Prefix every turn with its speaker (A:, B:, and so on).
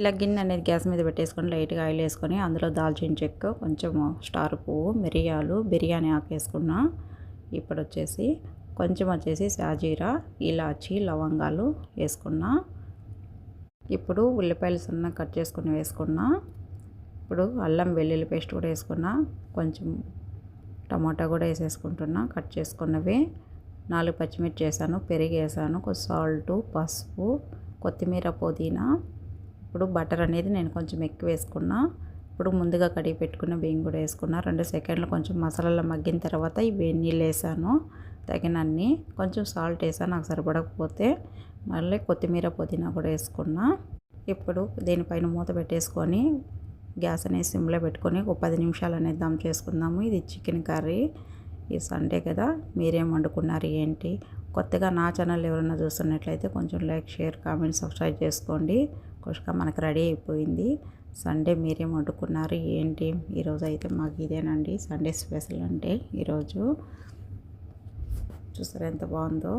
A: ఇలా గిన్నె అనేది గ్యాస్ మీద పెట్టేసుకొని లైట్గా ఆయిల్ వేసుకొని అందులో దాల్చిన చెక్క, కొంచెము స్టార్ పువ్వు, మిరియాలు, బిర్యానీ ఆకు వేసుకున్నా. ఇప్పుడు వచ్చేసి కొంచెం వచ్చేసి షాజీరా, ఇలాచి, లవంగాలు వేసుకున్నా. ఇప్పుడు ఉల్లిపాయలు సన్నగా కట్ చేసుకుని వేసుకున్నా. ఇప్పుడు అల్లం వెల్లుల్లి పేస్ట్ కూడా వేసుకున్నా. కొంచెం టమాటా కూడా వేసేసుకుంటున్నా కట్ చేసుకున్నవి. 4 పచ్చిమిర్చి వేసాను, పెరుగు వేసాను, కొంచెం సాల్టు, పసుపు, కొత్తిమీర, పుదీనా. ఇప్పుడు బటర్ అనేది నేను కొంచెం ఎక్కువ వేసుకున్నా. ఇప్పుడు ముందుగా కడిగి పెట్టుకున్న బియ్యం కూడా వేసుకున్నా. 2 సెకండ్లు కొంచెం మసాలాలో మగ్గిన తర్వాత ఇవి నీళ్ళు వేసాను తగినన్ని. కొంచెం సాల్ట్ వేసాను నాకు సరిపడకపోతే. మళ్ళీ కొత్తిమీర, పుదీనా కూడా వేసుకున్నా. ఇప్పుడు దీనిపైన మూత పెట్టేసుకొని గ్యాస్ అనేది సిమ్లో పెట్టుకొని ఒక 10 నిమిషాలు అనేది దమ్ చేసుకుందాము. ఇది చికెన్ కర్రీ. ఈ సండే కదా, మీరేం వండుకున్నారు ఏంటి? కొత్తగా నా ఛానల్ ఎవరైనా చూస్తున్నట్లయితే కొంచెం లైక్, షేర్, కామెంట్, సబ్స్క్రైబ్ చేసుకోండి. కుష్క మనకు రెడీ అయిపోయింది. సండే మీరేం వండుకున్నారు ఏంటి? ఈరోజు అయితే మాకు ఇదేనండి సండే స్పెషల్ అంటే ఈరోజు. చూసారా ఎంత బాగుందో.